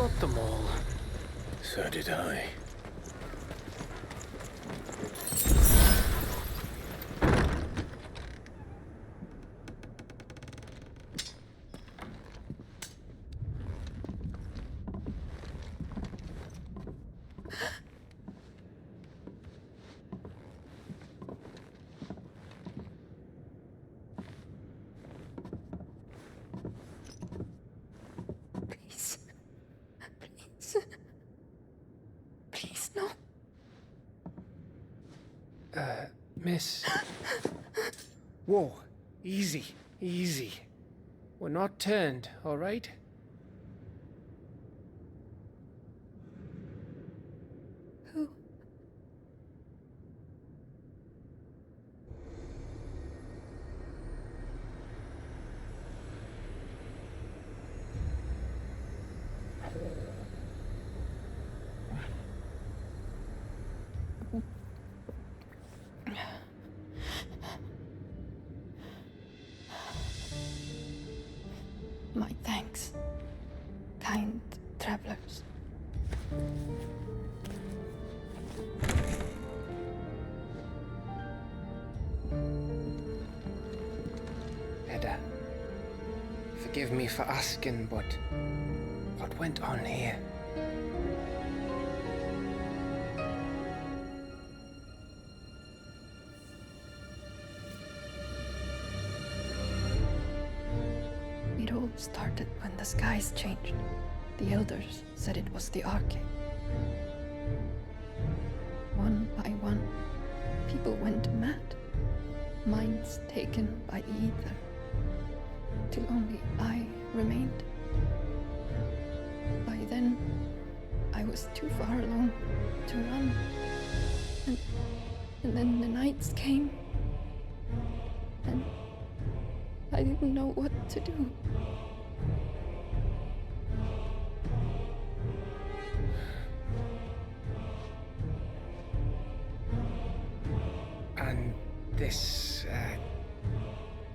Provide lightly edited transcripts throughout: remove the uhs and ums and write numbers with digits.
got them all. So did I. Please, no. Miss. Whoa, easy, easy. We're not turned, all right? Who? My thanks, kind travelers. Hedda, forgive me for asking, but what went on here? It all started when the skies changed. The elders said it was the arcade. One by one, people went mad. Minds taken by the ether. Till only I remained. By then, I was too far along to run. And then the nights came. And I didn't know what to do. And this,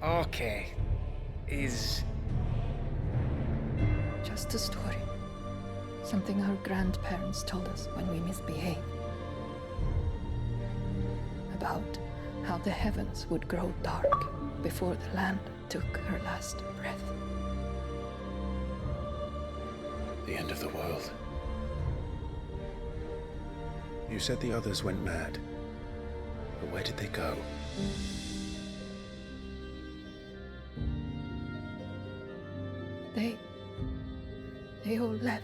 arcade is... Just a story. Something our grandparents told us when we misbehaved. About how the heavens would grow dark before the land took her last breath. The end of the world. You said the others went mad. But where did they go? They all left.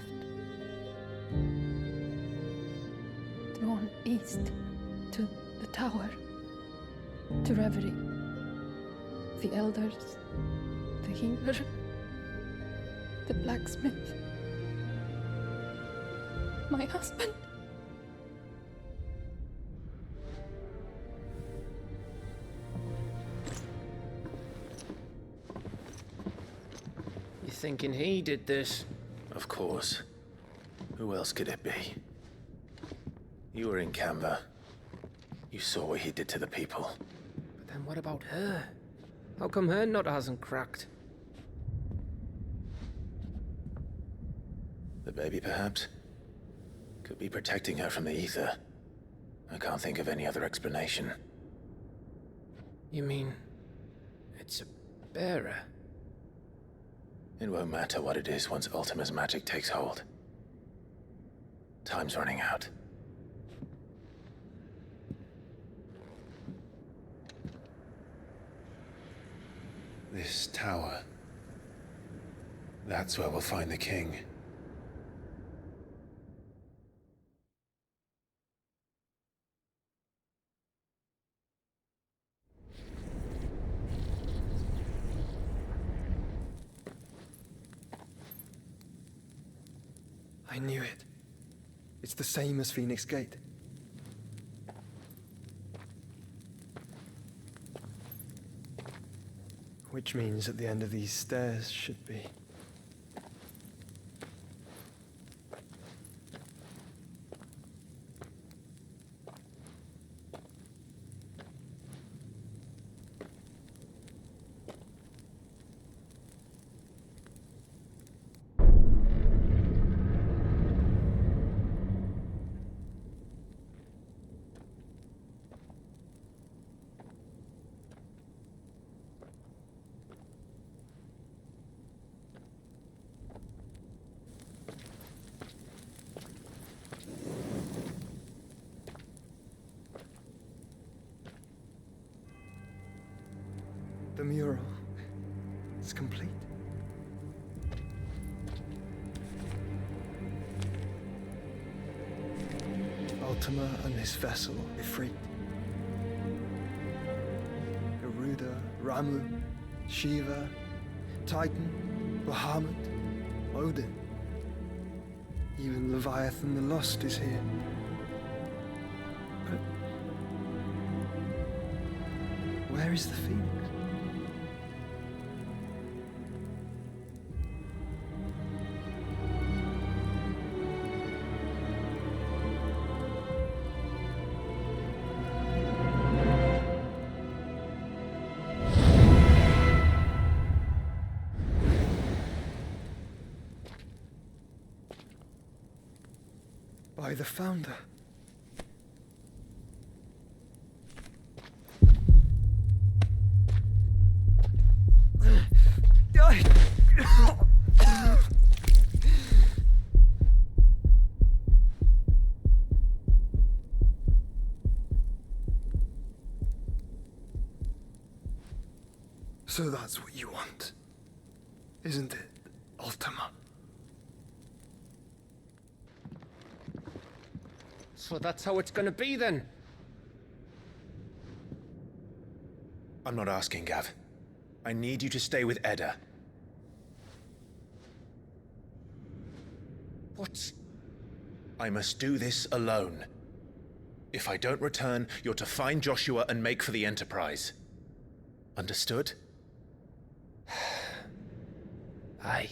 Drawn east to the tower, to reverie. The elders, the healer, the blacksmith, my husband. You thinking he did this? Of course. Who else could it be? You were in Canva. You saw what he did to the people. But then what about her? How come her nut hasn't cracked? The baby, perhaps? Could be protecting her from the ether. I can't think of any other explanation. You mean... it's a bearer? It won't matter what it is once Ultima's magic takes hold. Time's running out. This tower. That's where we'll find the king. I knew it. It's the same as Phoenix Gate. Which means at the end of these stairs should be... The mural is complete. Ultima and his vessel, Ifrit. Garuda, Ramu, Shiva, Titan, Bahamut, Odin. Even Leviathan the Lost is here. But where is the Phoenix? By the Founder. So that's what you want, isn't it, Ultima? So that's how it's gonna be then? I'm not asking, Gav. I need you to stay with Edda. What? I must do this alone. If I don't return, you're to find Joshua and make for the Enterprise. Understood? Aye.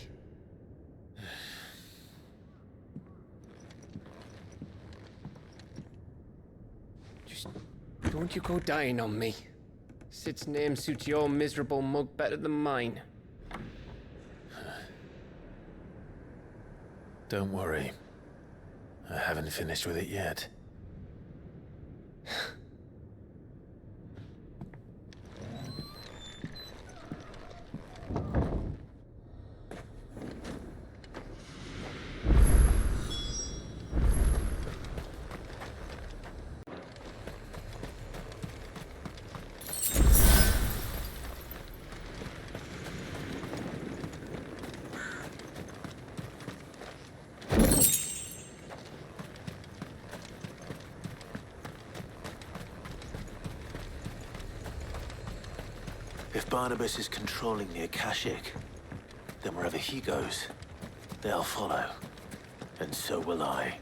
Just don't you go dying on me. Sid's name suits your miserable mug better than mine. Don't worry. I haven't finished with it yet. If Barnabas is controlling the Akashic, then wherever he goes, they'll follow. And so will I.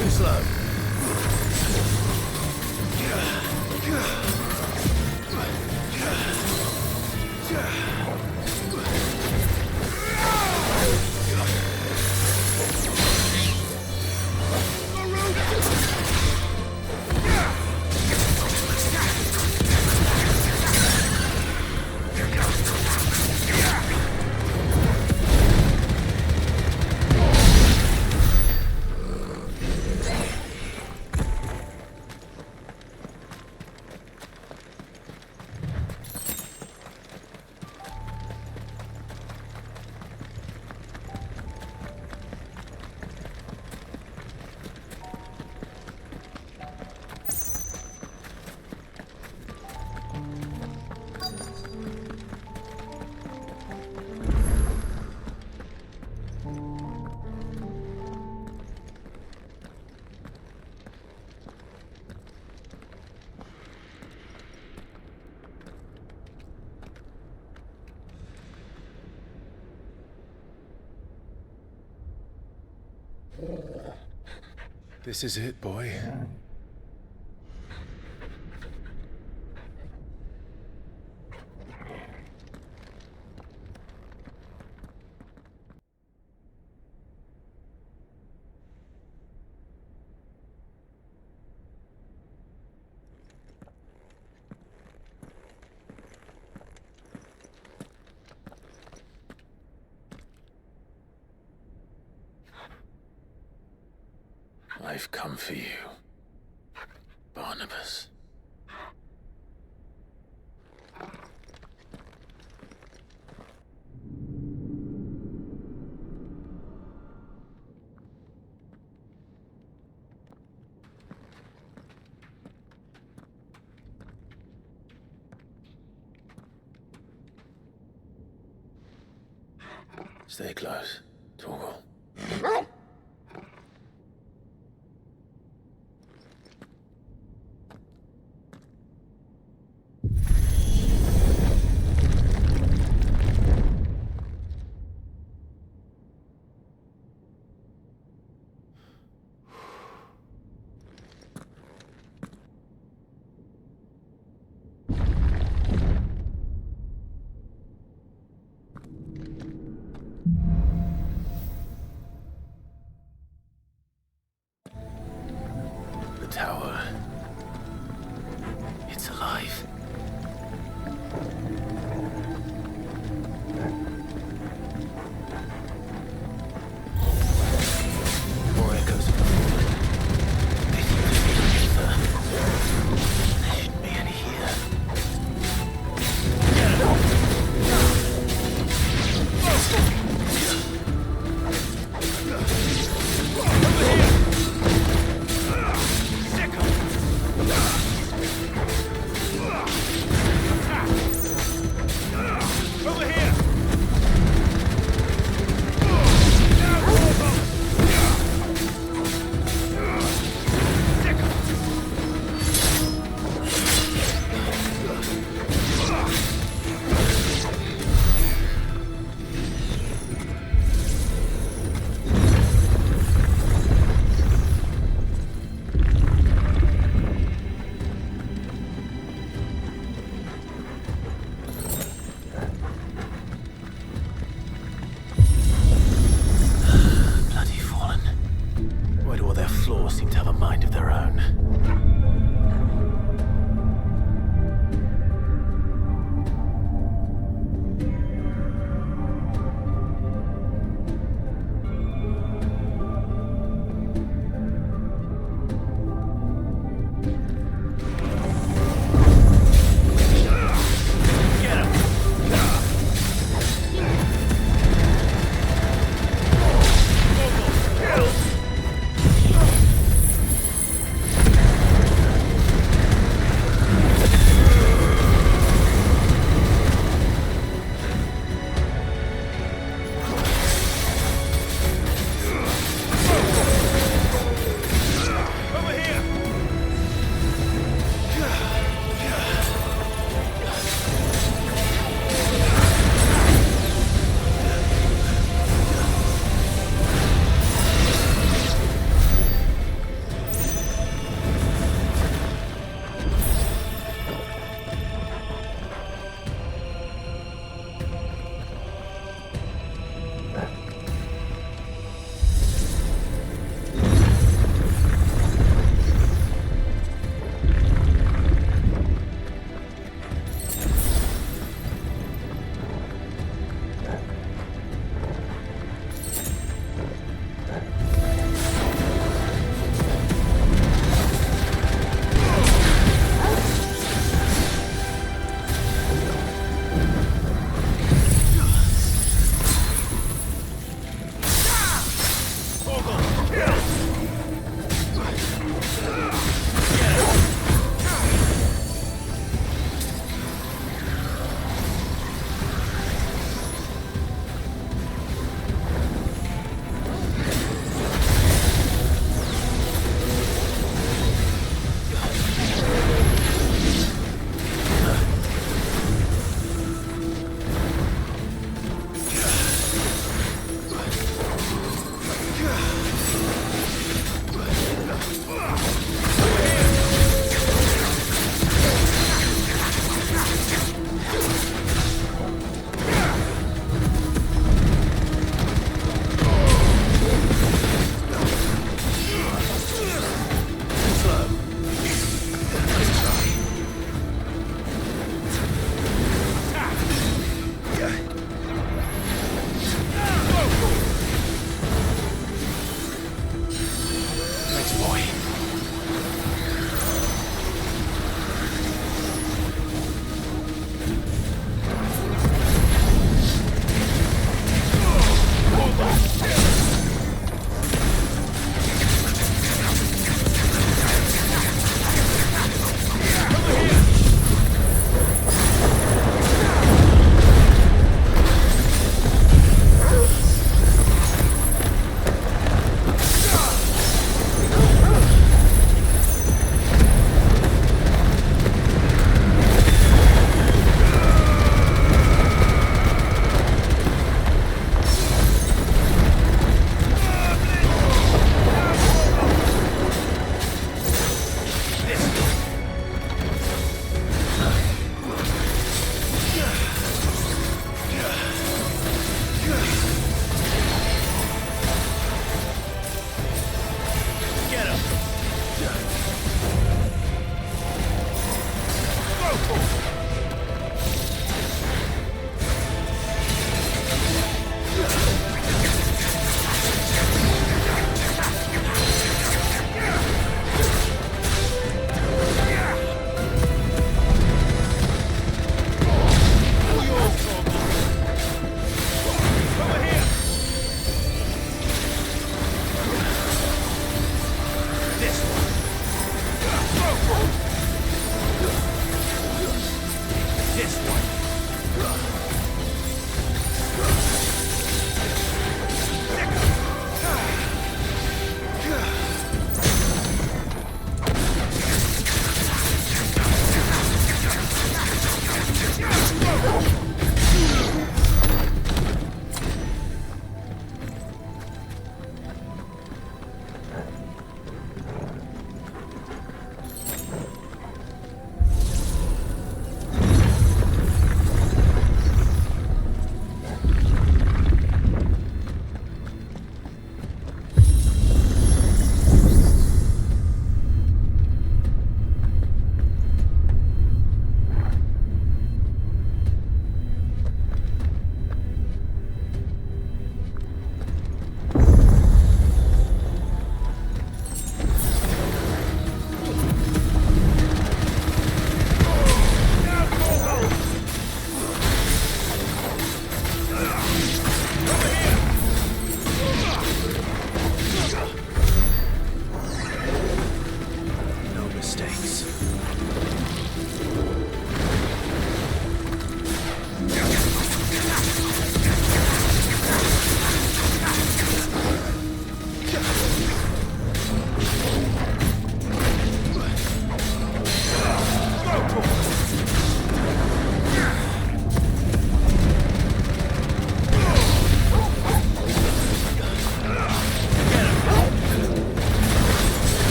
Too slow. This is it, boy. I've come for you, Barnabas. Stay close, Torgal. Tower. It's alive. More echoes of the fall. They seem to be together. There shouldn't be any here. Seem to have a mind of their own.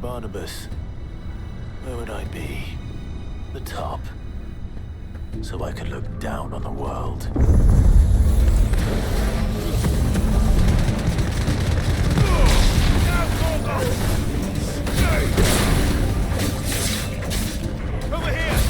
Barnabas, where would I be? The top. So I could look down on the world. Over here!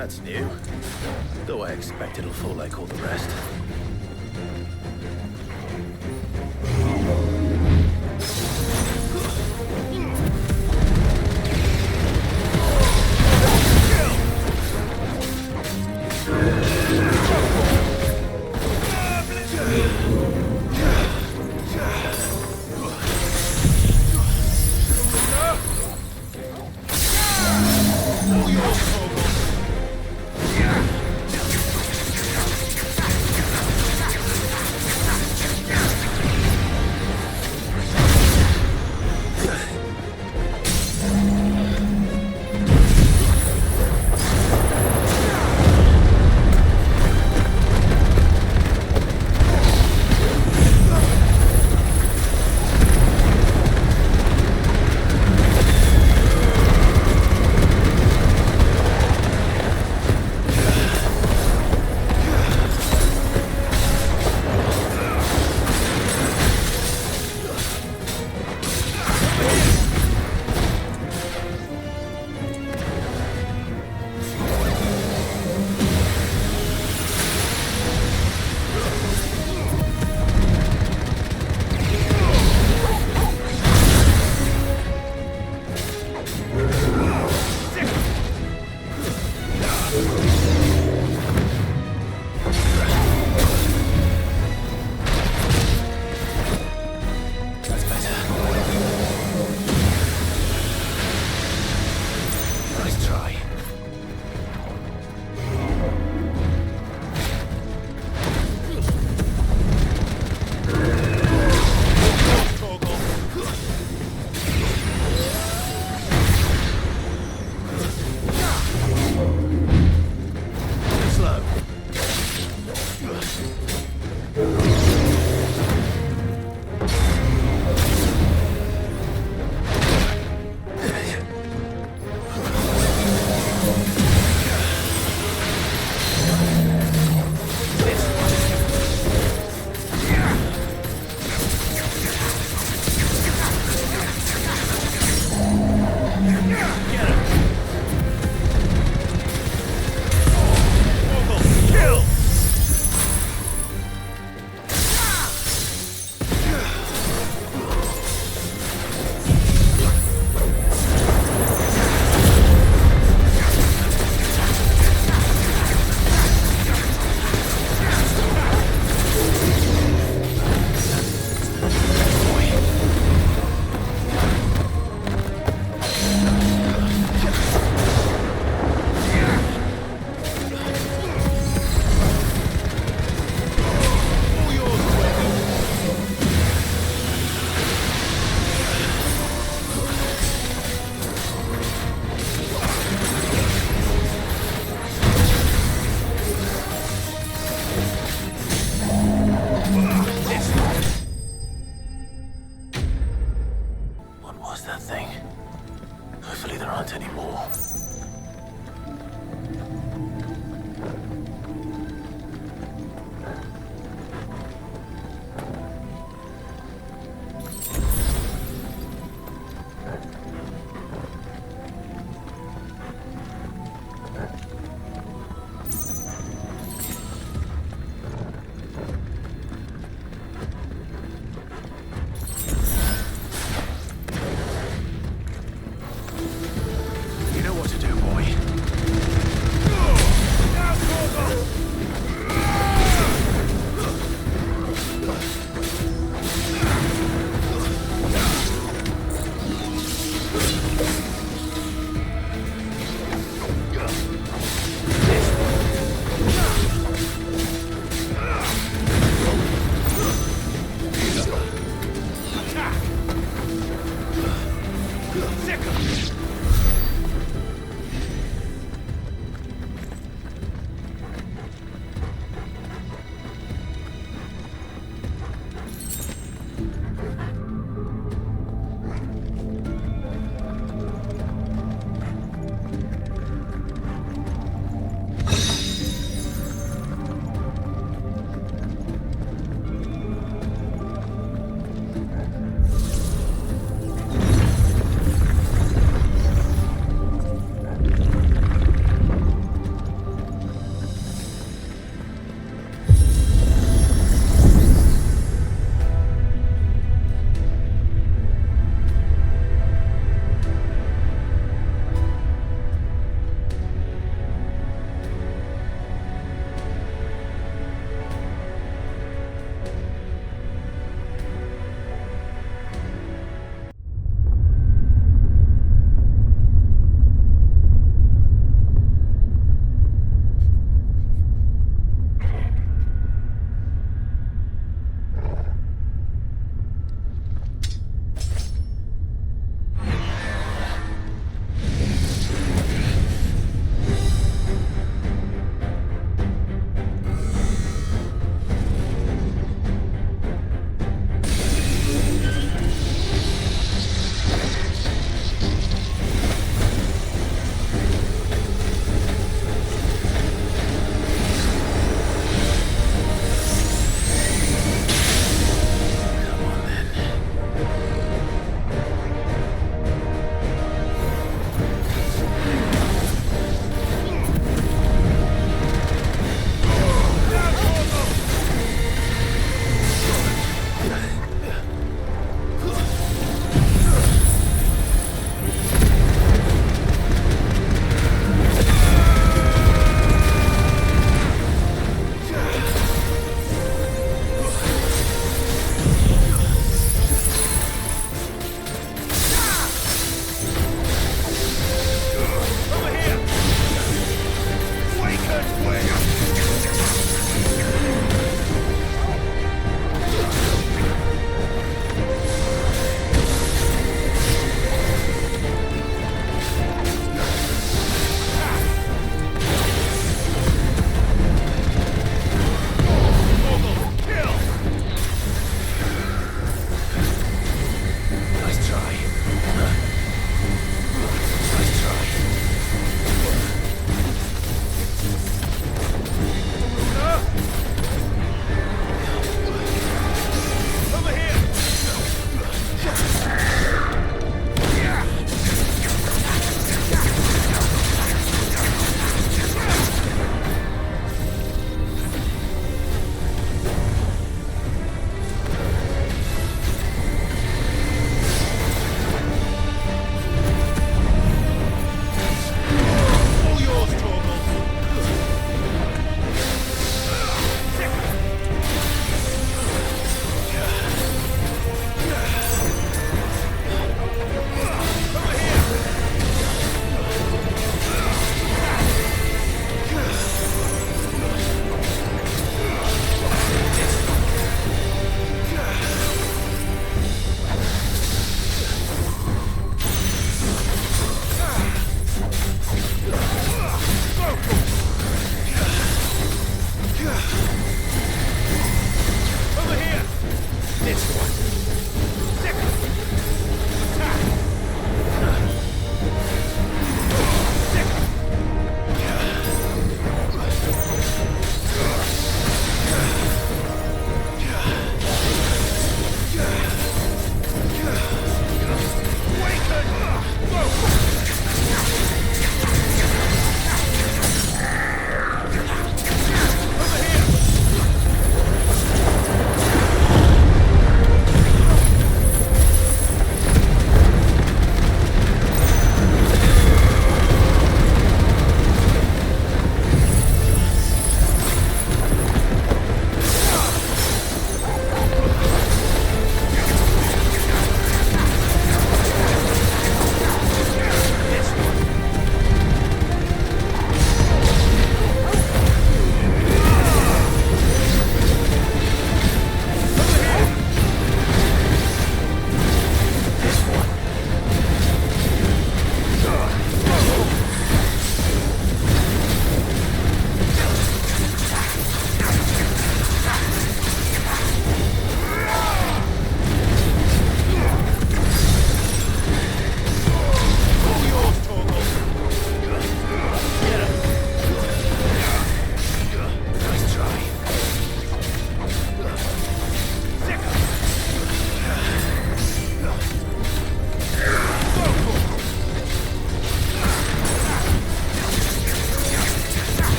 That's new. Though I expect it'll fall like all the rest.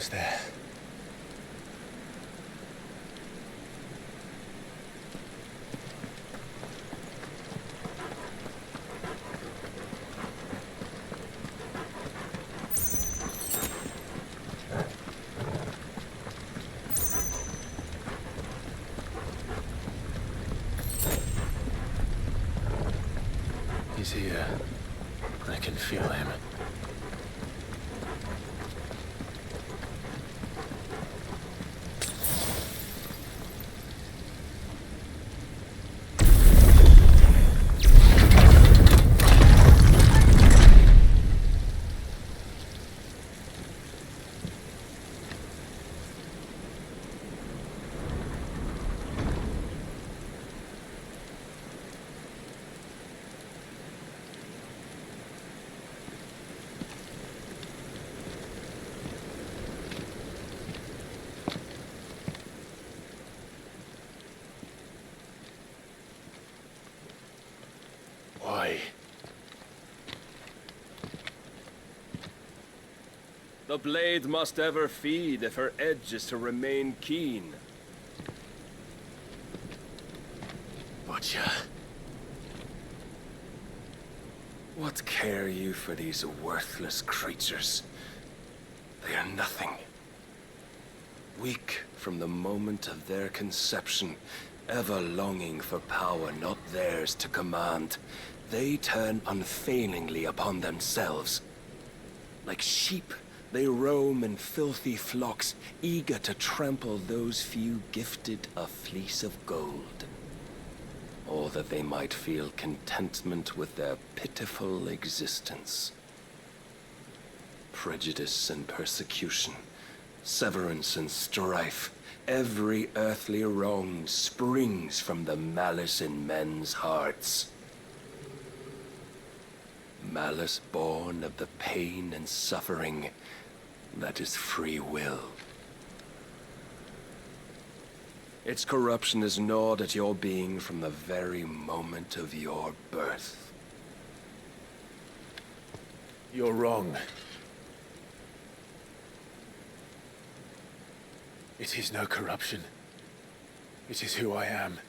almost there. He's here. I can feel him. Why? The blade must ever feed if her edge is to remain keen. Butcher. What care you for these worthless creatures? They are nothing. Weak from the moment of their conception, ever longing for power not theirs to command, they turn unfailingly upon themselves. Like sheep, they roam in filthy flocks, eager to trample those few gifted a fleece of gold. Or that they might feel contentment with their pitiful existence. Prejudice and persecution, severance and strife, every earthly wrong springs from the malice in men's hearts. Malice born of the pain and suffering that is free will. Its corruption is gnawed at your being from the very moment of your birth. You're wrong. It is no corruption. It is who I am.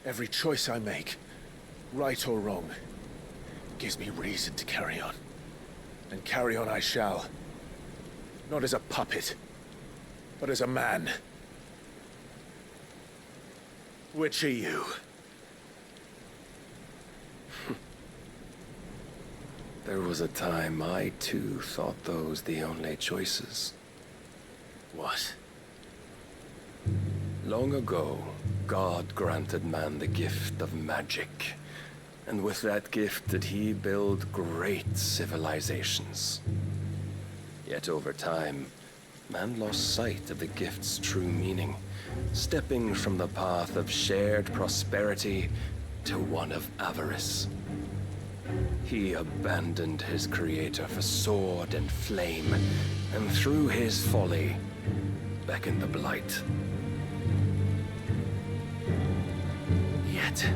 Every choice I make, right or wrong, gives me reason to carry on. And carry on I shall. Not as a puppet, but as a man. Which are you? There was a time I too thought those the only choices. What? Long ago, God granted man the gift of magic. And with that gift did he build great civilizations. Yet over time, man lost sight of the gift's true meaning, stepping from the path of shared prosperity to one of avarice. He abandoned his creator for sword and flame, and through his folly, beckoned the blight. Yet,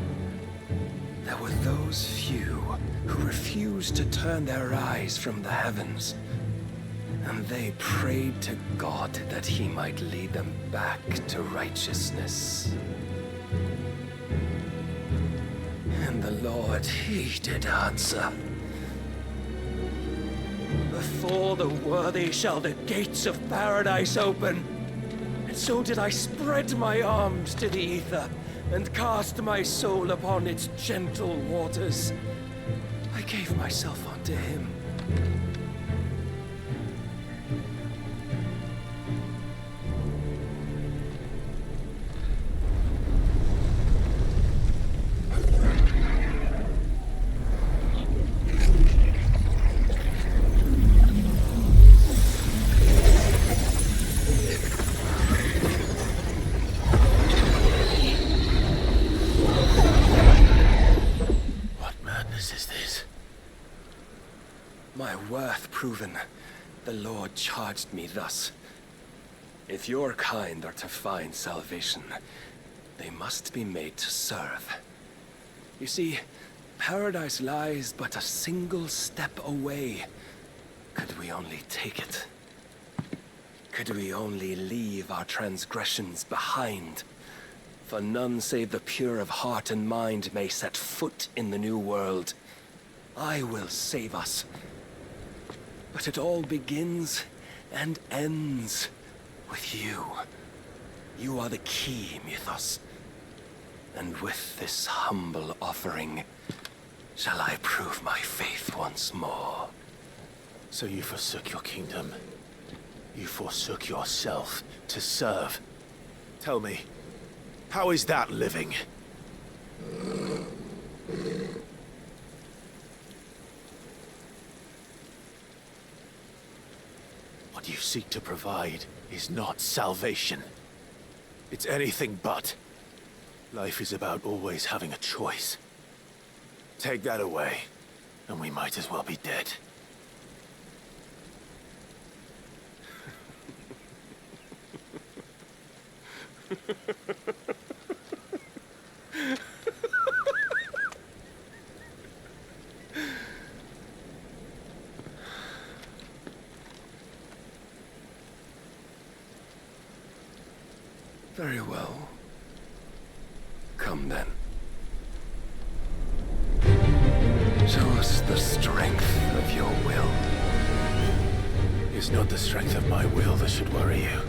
there were those few who refused to turn their eyes from the heavens, and they prayed to God that he might lead them back to righteousness. And the Lord, he did answer. Before the worthy shall the gates of paradise open. And so did I spread my arms to the ether, and cast my soul upon its gentle waters. I gave myself unto him. My worth proven, the Lord charged me thus. If your kind are to find salvation, they must be made to serve. You see, paradise lies but a single step away. Could we only take it? Could we only leave our transgressions behind? For none save the pure of heart and mind may set foot in the new world. I will save us. But it all begins and ends with you. You are the key, Mythos. And with this humble offering, shall I prove my faith once more. So you forsook your kingdom. You forsook yourself to serve. Tell me, how is that living? What you seek to provide is not salvation. It's anything but. Life is about always having a choice. Take that away, and we might as well be dead. Very well. Come then. Show us the strength of your will. It's not the strength of my will that should worry you,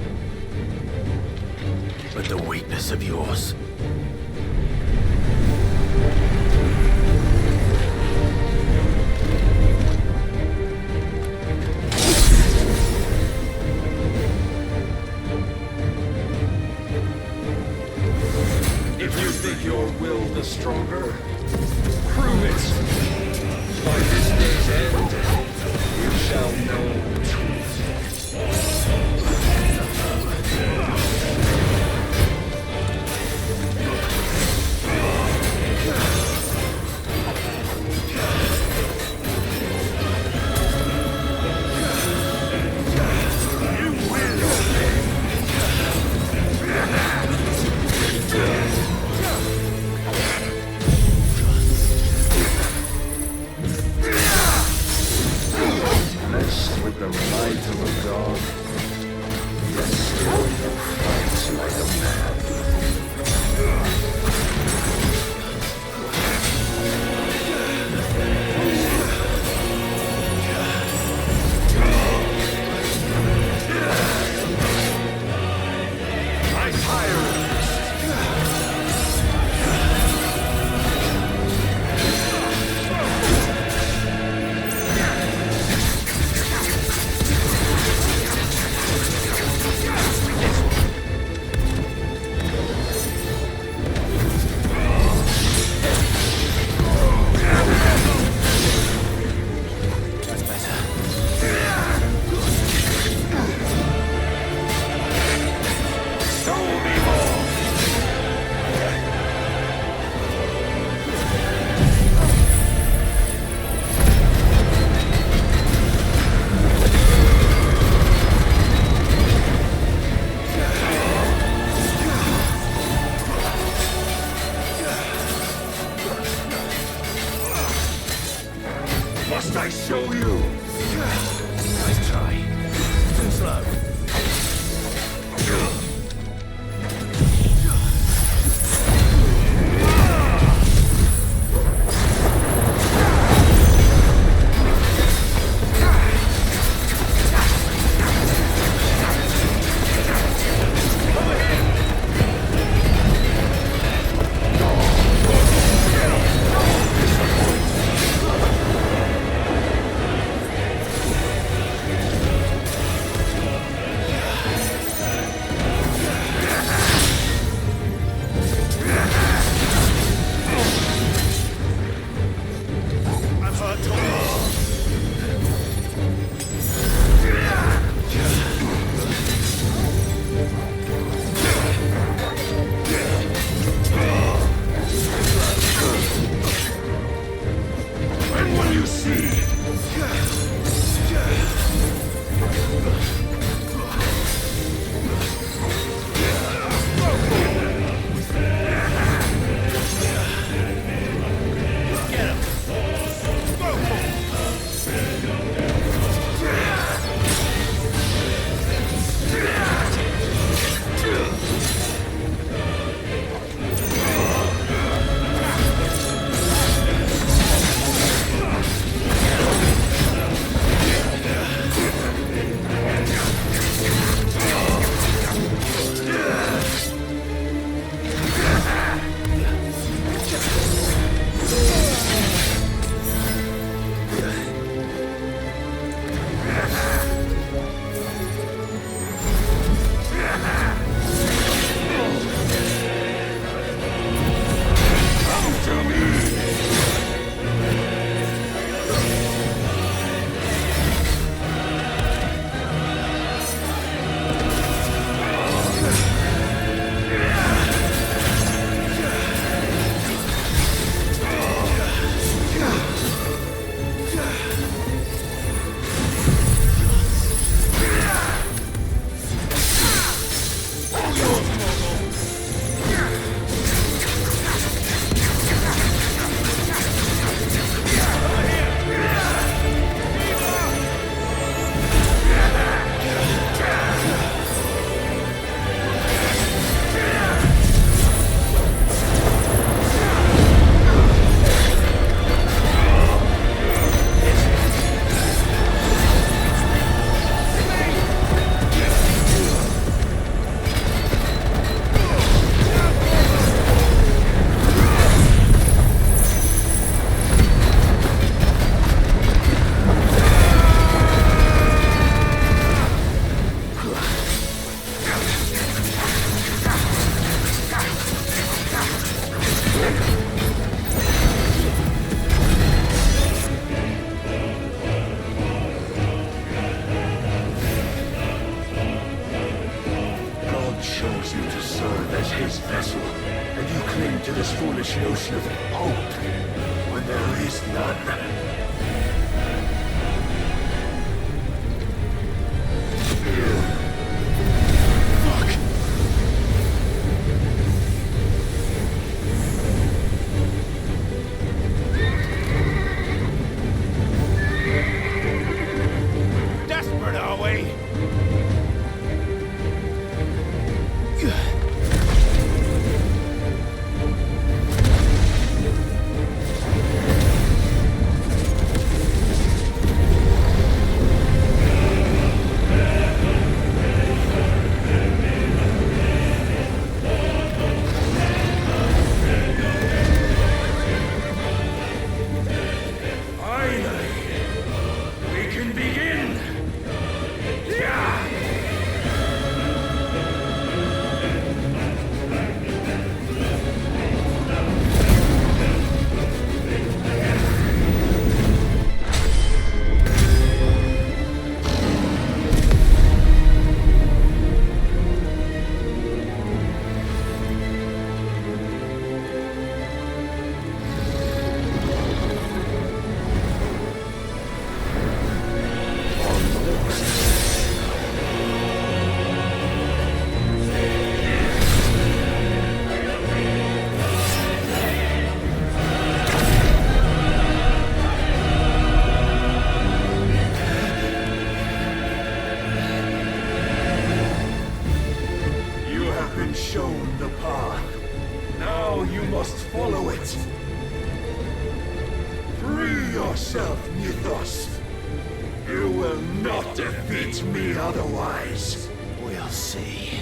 but the weakness of yours. If you think your will the stronger, prove it. By this day's end, you shall know the truth. Mess with the chose you to serve as his vessel, and you cling to this foolish notion of hope when there is none. Desperate, are we? Finally, we can begin! Yeah! You have been shown the path. Now you must follow it. Free yourself, Mythos. You will not defeat me otherwise. We'll see.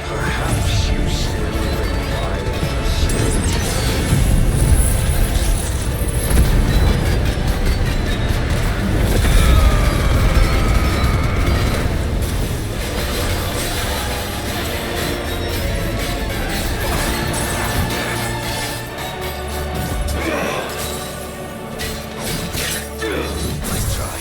Perhaps you still require Nice try.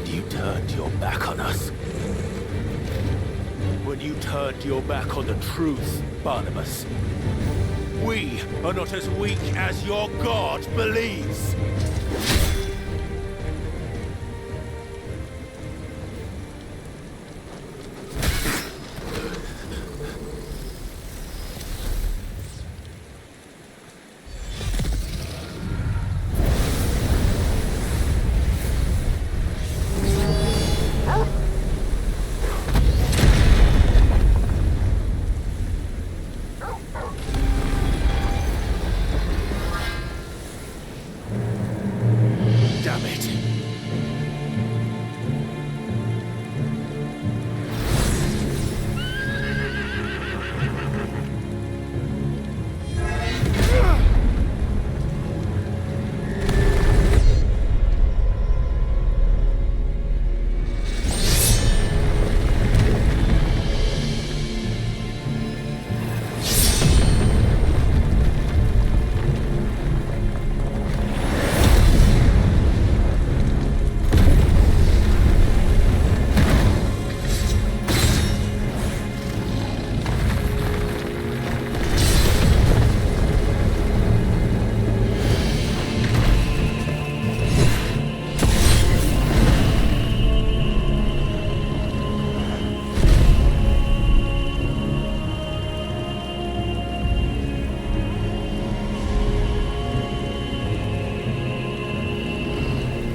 when you turned your back on us. When you turned your back on the truth, Barnabas. We are not as weak as your God believes. Damn it.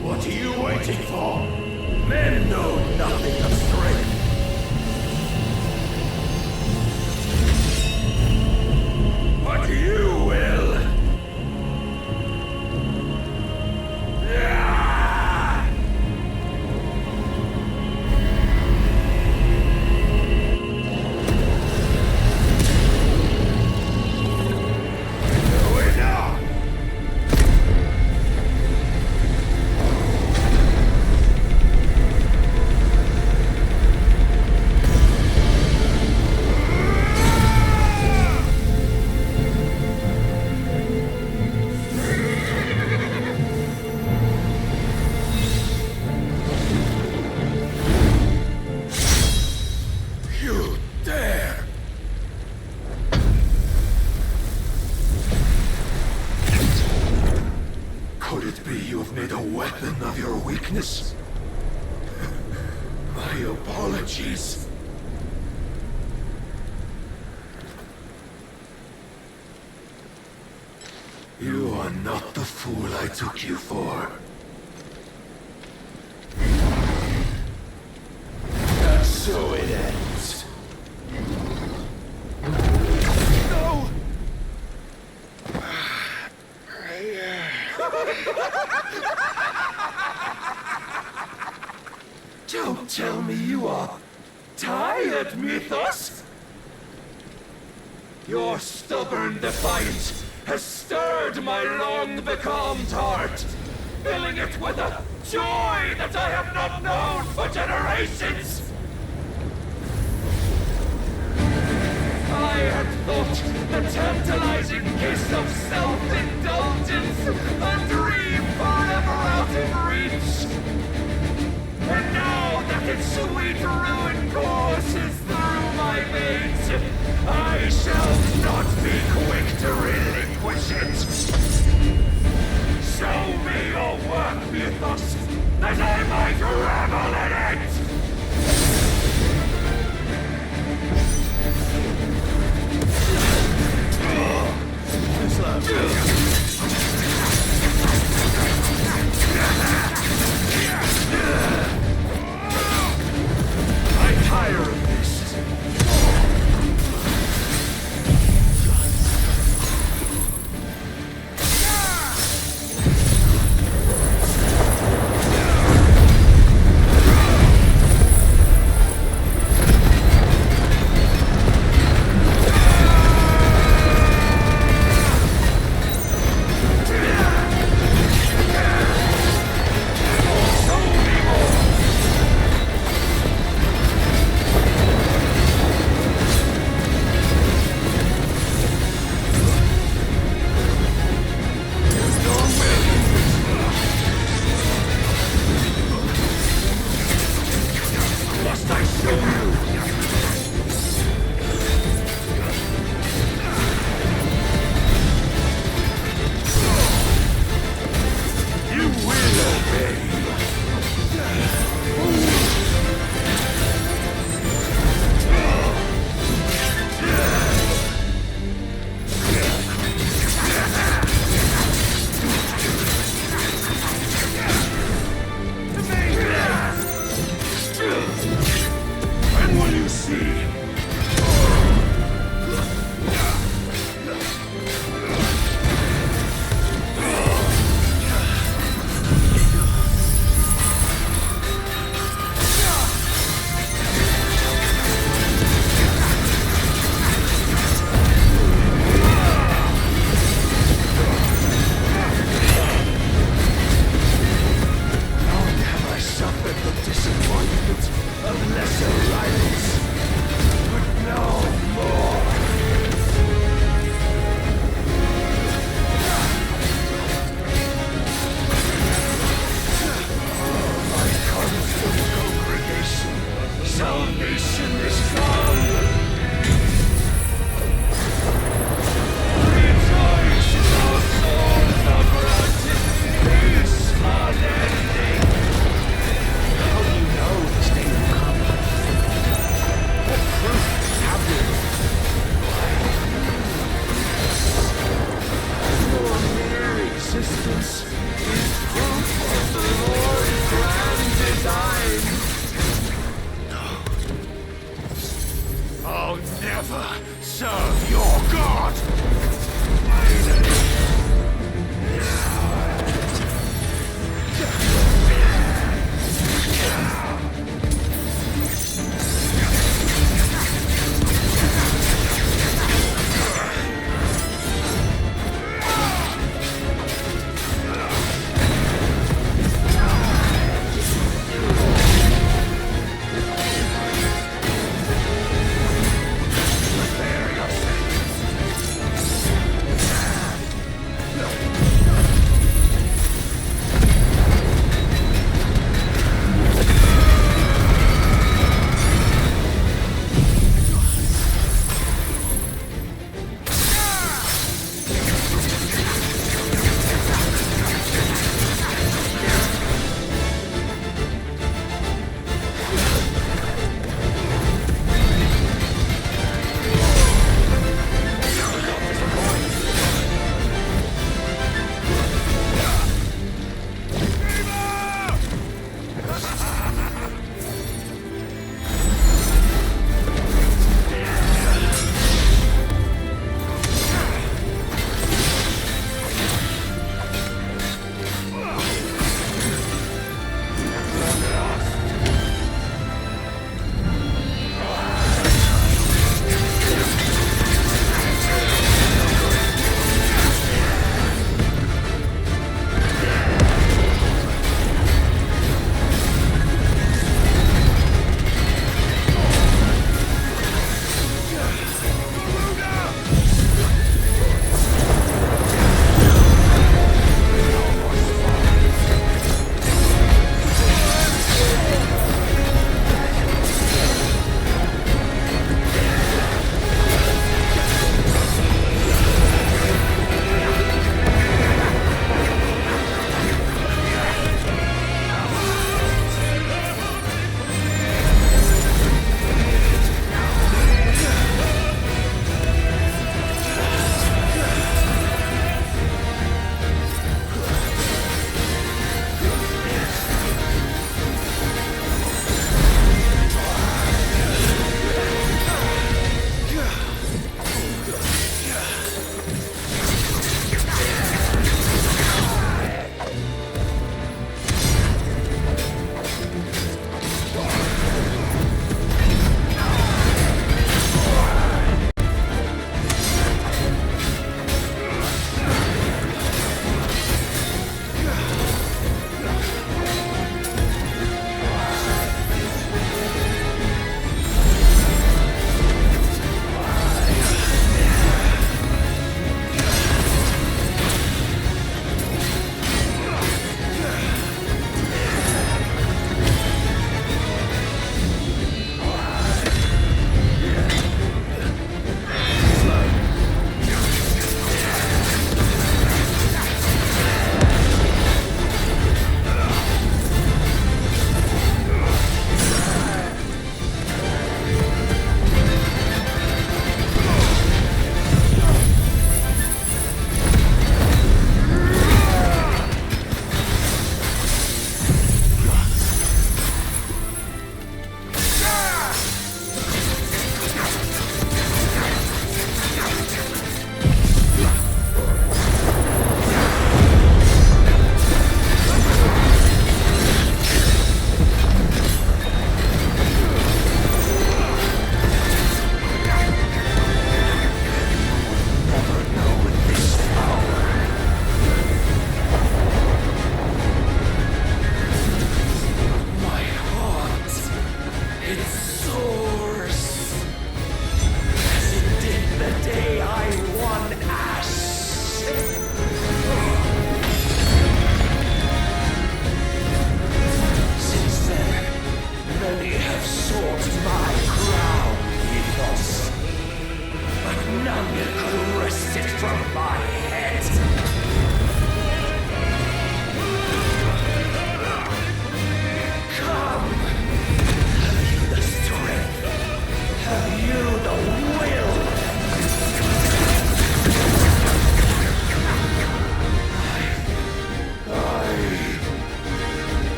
What are you waiting for? Men know nothing of strength. But you will. Yeah! Enough! You dare! Could it be you have made a weapon of your weakness? My apologies. You are not the fool I took you for. And so it ends. No! Don't tell me you are tired, Mythos! Your stubborn defiance has stirred my long-becalmed heart, filling it with a joy that I have not known for generations! I had thought the tantalizing kiss of self-indulgence a dream forever out of reach. And now that its sweet ruin courses through my veins, I shall not be quick to relinquish it. Show me your work, Mythos, that I might revel in it! I'm tired of this.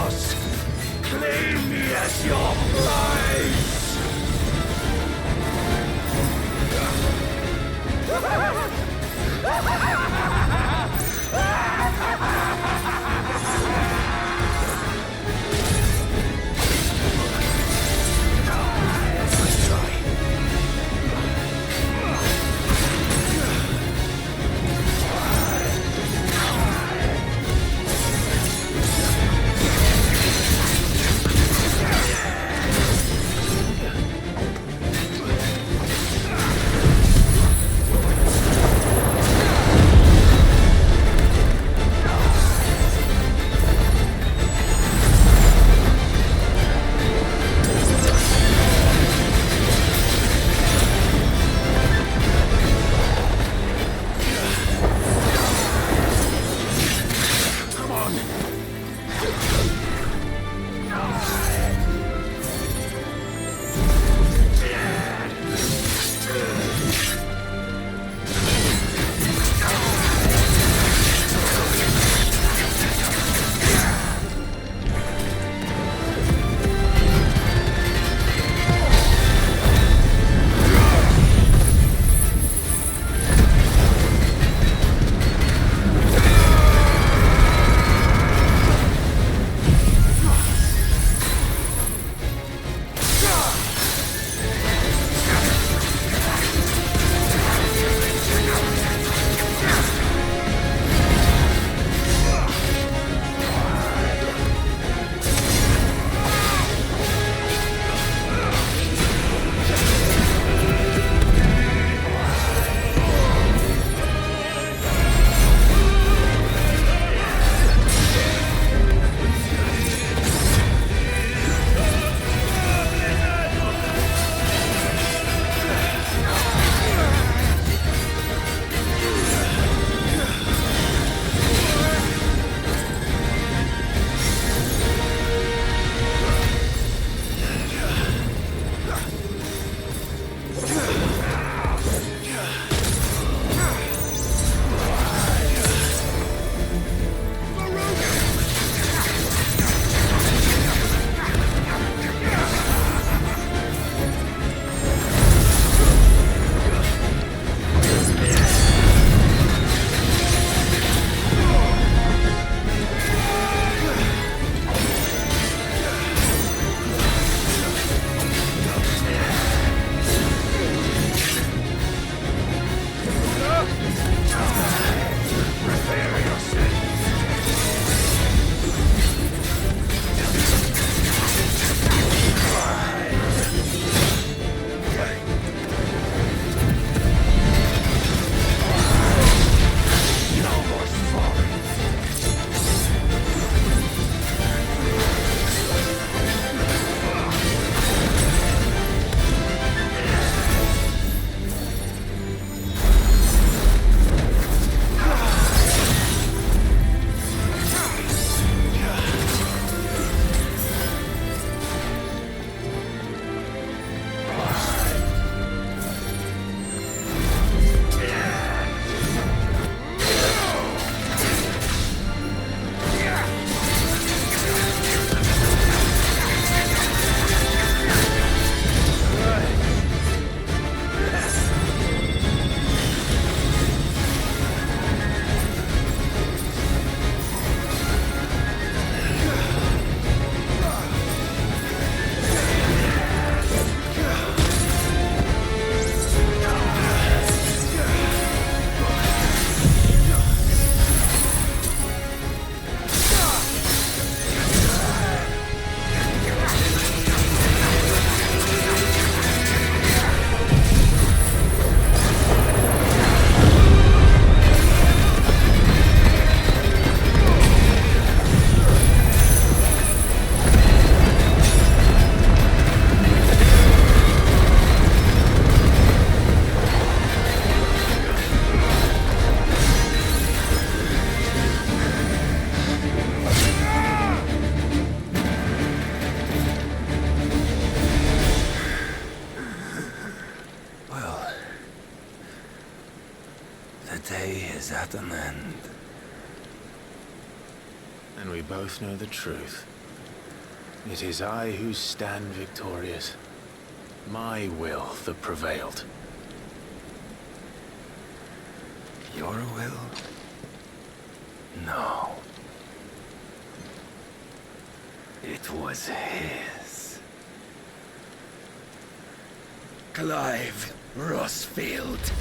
chaos! Claim me as your prize! is at an end. And we both know the truth. It is I who stand victorious. My will that prevailed. Your will? No. It was his. Clive Rosfield.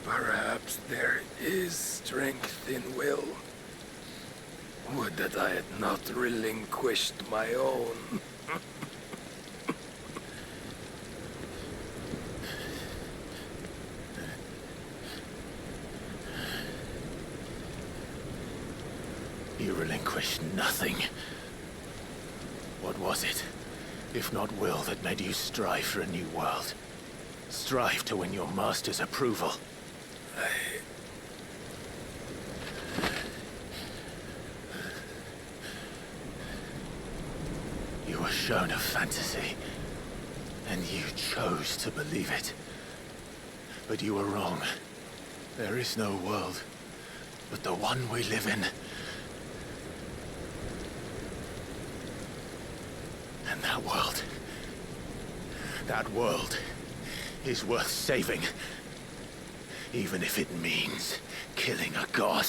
Perhaps there is strength in will. Would that I had not relinquished my own. You relinquished nothing. What was it, if not will, that made you strive for a new world? Strive to win your master's approval. You were shown a fantasy, and you chose to believe it. But you were wrong. There is no world, but the one we live in. And that world is worth saving. Even if it means killing a god.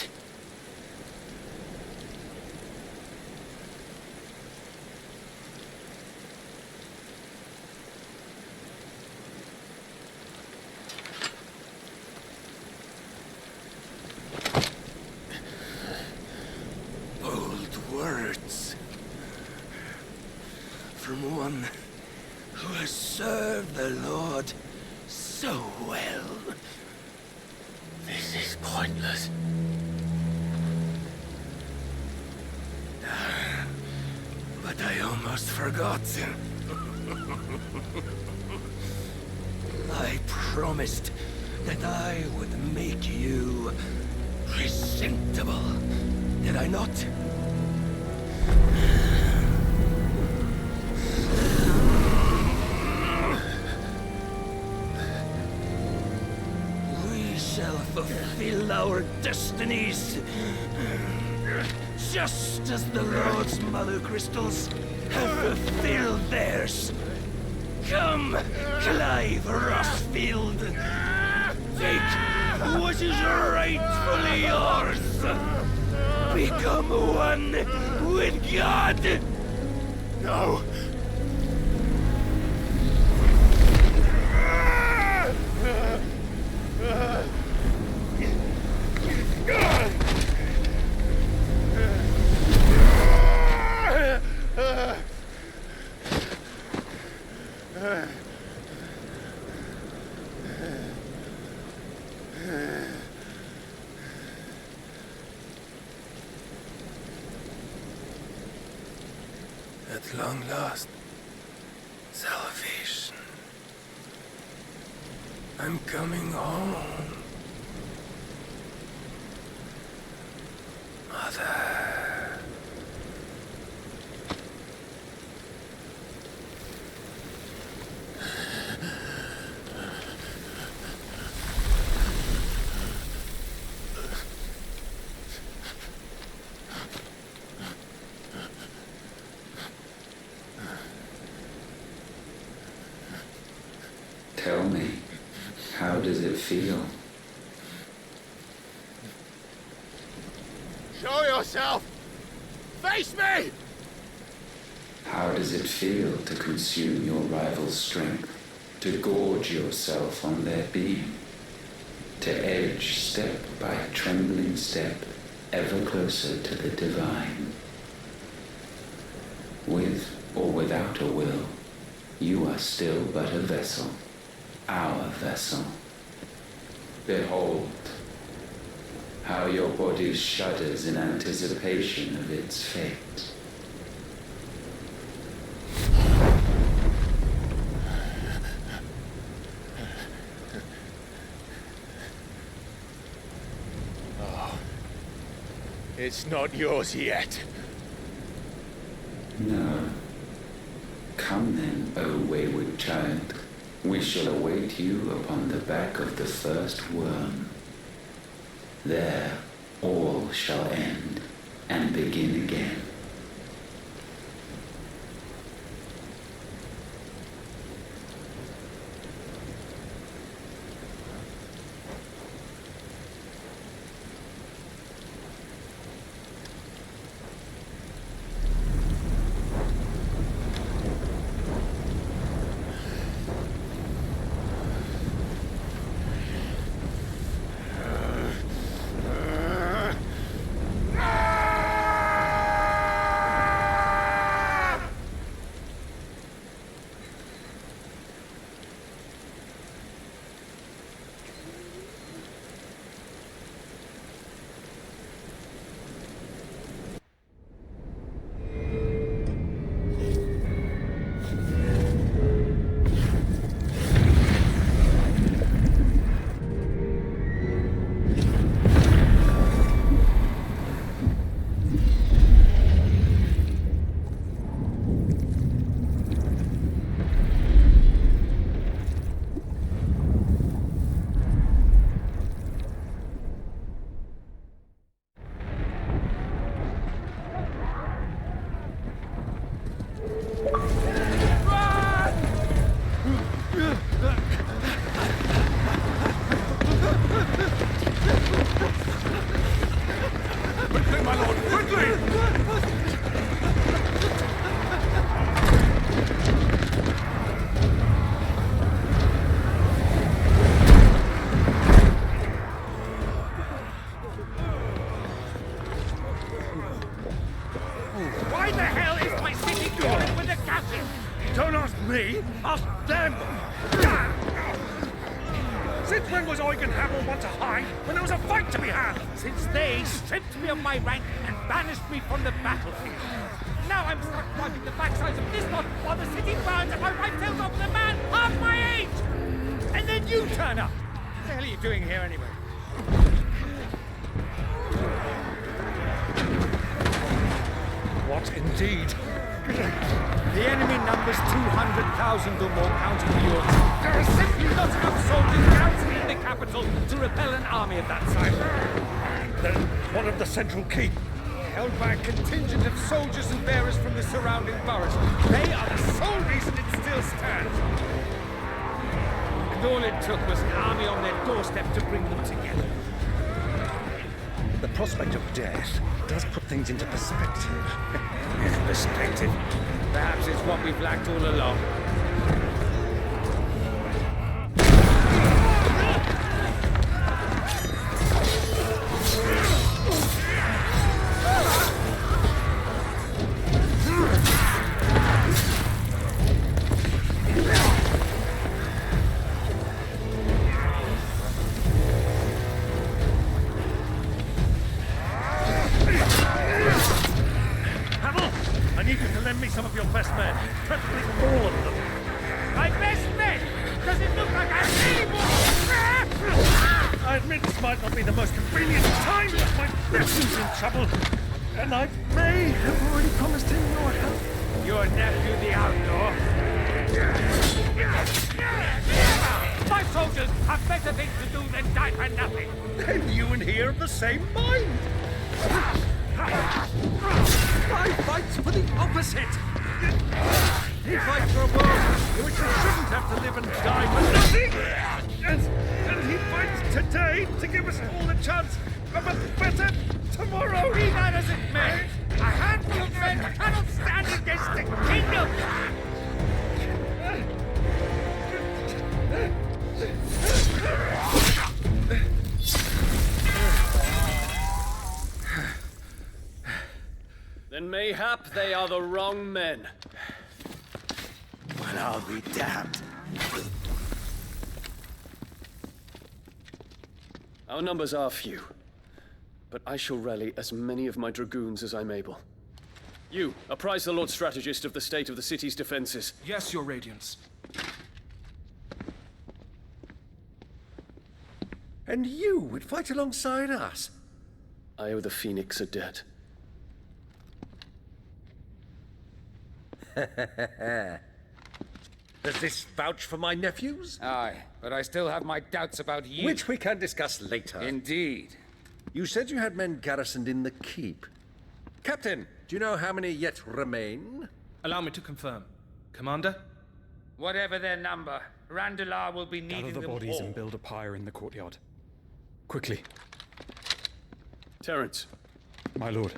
Bold words. From one who has served the Lord so well. This is pointless. But I almost forgot. I promised that I would make you presentable. Did I not? We shall fulfill our destinies. Just as the Lord's Mother Crystals have fulfilled theirs. Come, Clive Rosfield. Take what is rightfully yours. Become one with God. No! At long last, salvation. I'm coming home. Mother. Tell me, how does it feel? Show yourself! Face me! How does it feel to consume your rival's strength? To gorge yourself on their beam? To edge step by trembling step ever closer to the divine? With or without a will, you are still but a vessel, our vessel. Behold, how your body shudders in anticipation of its fate. It's not yours yet. No. Come then, O wayward child. We shall await you upon the back of the first worm. There, all shall end and begin again. Why the hell is my city going with the captain? Don't ask me, ask them! Since when was Eugen Hamel want to hide when there was a fight to be had? Since they stripped me of my rank and banished me from the battlefield. Now I'm stuck wiping the backsides of this lot while the city burns and my wife tells off the man half my age! And then you turn up! What the hell are you doing here anyway? What indeed? The enemy numbers 200,000 or more counting yours. There are simply not enough soldiers garrisoning the capital to repel an army of that size. Then what of the central keep? Held by a contingent of soldiers and bearers from the surrounding boroughs. They are the sole reason it still stands. And all it took was an army on their doorstep to bring them together. The prospect of death does put things into perspective. Perspective. Perhaps it's what we've lacked all along. Lend me some of your best men, preferably all of them. My best men? Does it look like I'm able? I admit this might not be the most convenient time, but my nephew's in trouble, and I may have already promised him your help. Your nephew, the outlaw? My soldiers have better things to do than die for nothing. Then you and he are of the same mind. I fight for the opposite. He fights for a world in which we shouldn't have to live and die for nothing! And he fights today to give us all a chance of a better tomorrow! Be that as it may, a handful of men cannot stand against the kingdom! Then mayhap they are the wrong men. Well, I'll be damned. Our numbers are few, but I shall rally as many of my dragoons as I'm able. You, apprise the Lord Strategist of the state of the city's defenses. Yes, Your Radiance. And you would fight alongside us? I owe the Phoenix a debt. Does this vouch for my nephews? Aye, but I still have my doubts about you. Which we can discuss later. Indeed. You said you had men garrisoned in the keep. Captain, do you know how many yet remain? Allow me to confirm. Commander? Whatever their number, Randalar will be needing Gather the them bodies all. and build a pyre in the courtyard. Quickly. Terence. My lord.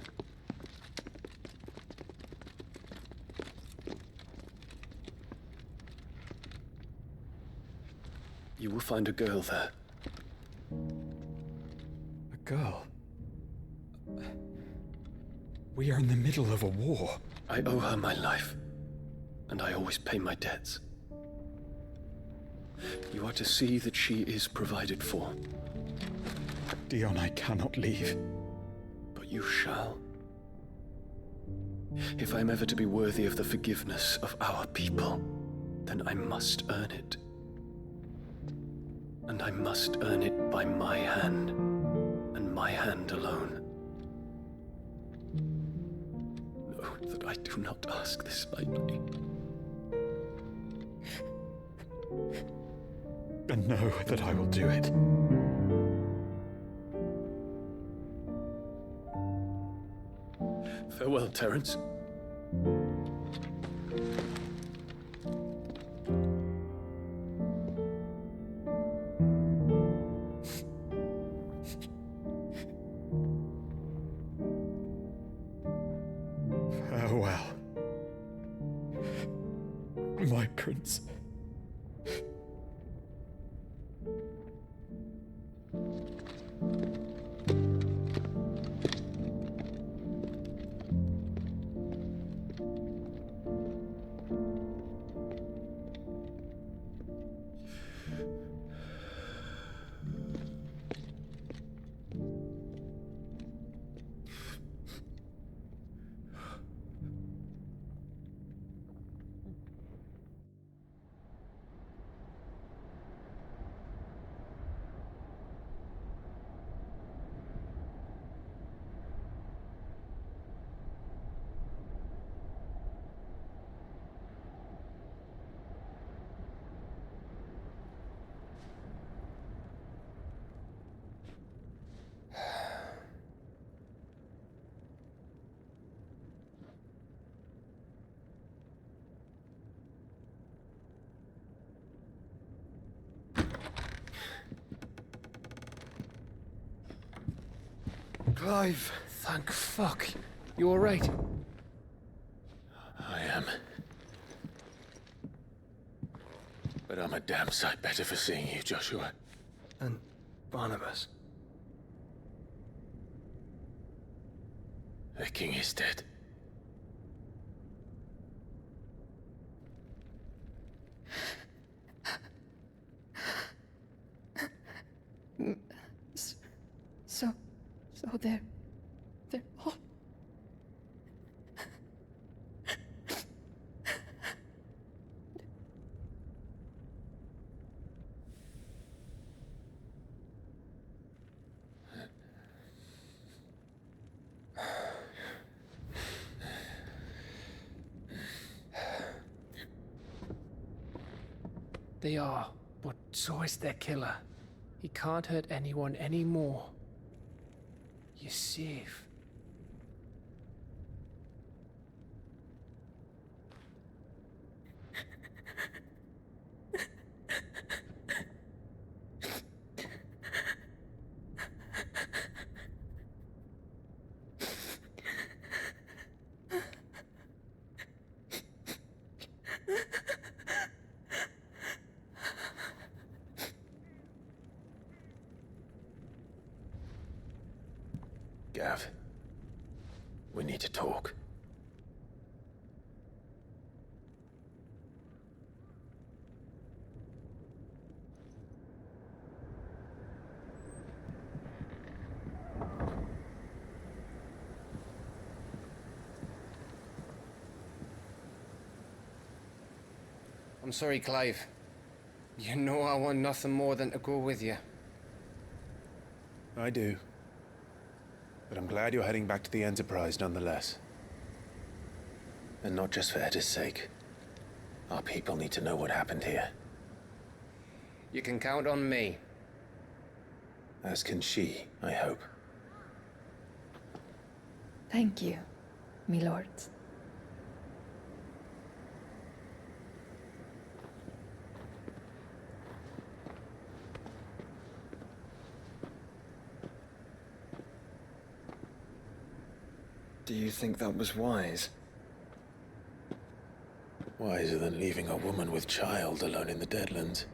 You will find a girl there. A girl? We are in the middle of a war. I owe her my life, and I always pay my debts. You are to see that she is provided for. Dion, I cannot leave. But you shall. If I am ever to be worthy of the forgiveness of our people, then I must earn it. And I must earn it by my hand, and my hand alone. Know that I do not ask this lightly. And know that I will do it. Farewell, Terence. Farewell, my prince. Clive! Thank fuck. You alright? I am. But I'm a damn sight better for seeing you, Joshua. And Barnabas. The king is dead. So they're all... They are, but so is their killer. He can't hurt anyone anymore. You're safe. need to talk. I'm sorry, Clive. You know I want nothing more than to go with you. I do. But I'm glad you're heading back to the Enterprise nonetheless. And not just for Edda's sake. Our people need to know what happened here. You can count on me. As can she, I hope. Thank you, me lords. Do you think that was wise? Wiser than leaving a woman with child alone in the Deadlands.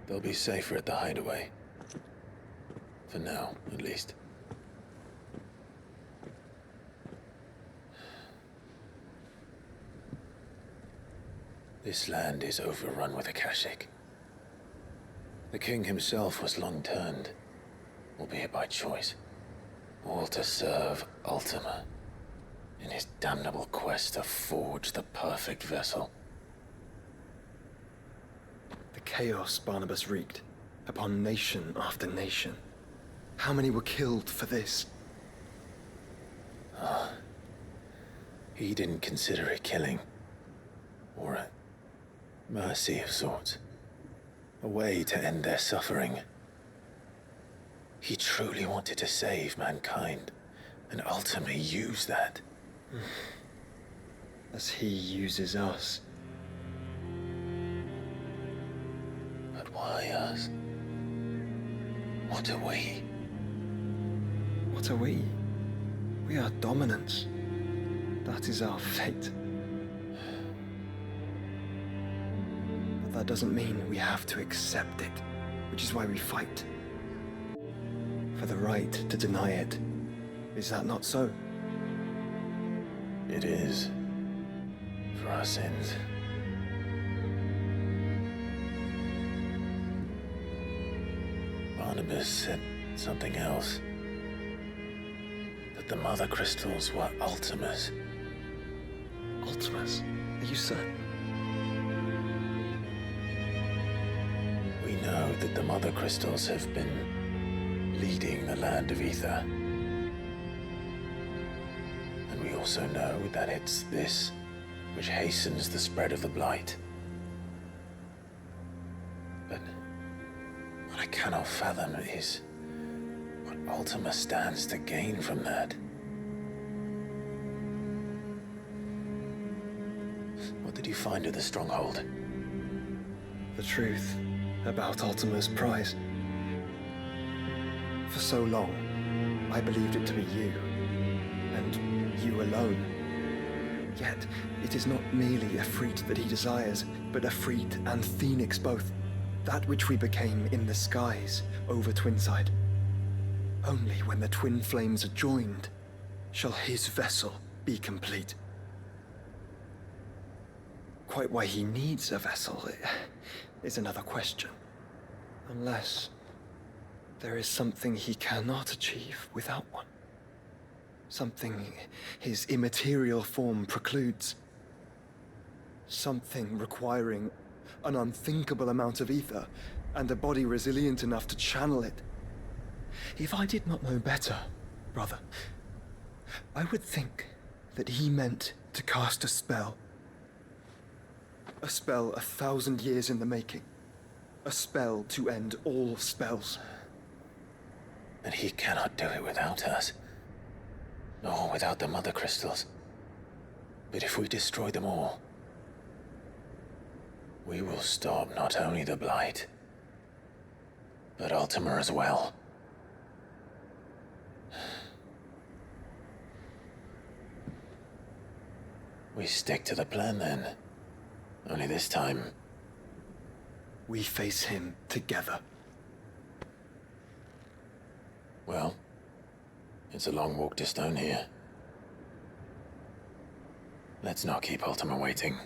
They'll be safer at the hideaway. For now, at least. This land is overrun with Akashic. The king himself was long turned, albeit by choice. All to serve Ultima, in his damnable quest to forge the perfect vessel. The chaos Barnabas wreaked upon nation after nation. How many were killed for this? He didn't consider it killing. Or a mercy of sorts. A way to end their suffering. He truly wanted to save mankind, and ultimately use that. As he uses us. But why us? What are we? What are we? We are dominance. That is our fate. But that doesn't mean we have to accept it, which is why we fight. For the right to deny it. Is that not so? It is. For our sins. Barnabas said something else. That the Mother Crystals were Ultimas. Ultimas? Are you certain? We know that the Mother Crystals have been leading the land of Ether. And we also know that it's this which hastens the spread of the Blight. But what I cannot fathom is what Ultima stands to gain from that. What did you find at the Stronghold? The truth about Ultima's prize. For so long, I believed it to be you, and you alone. Yet, it is not merely a freat that he desires, but a freat and phoenix both. That which we became in the skies over Twinside. Only when the twin flames are joined, shall his vessel be complete. Quite why he needs a vessel is another question. Unless there is something he cannot achieve without one. Something his immaterial form precludes. Something requiring an unthinkable amount of ether and a body resilient enough to channel it. If I did not know better, brother, I would think that he meant to cast a spell. A spell 1,000 years in the making. A spell to end all spells. And he cannot do it without us. Nor without the Mother Crystals. But if we destroy them all, we will stop not only the Blight, but Ultima as well. We stick to the plan then. Only this time, we face him together. Well, it's a long walk to Stone here. Let's not keep Ultima waiting.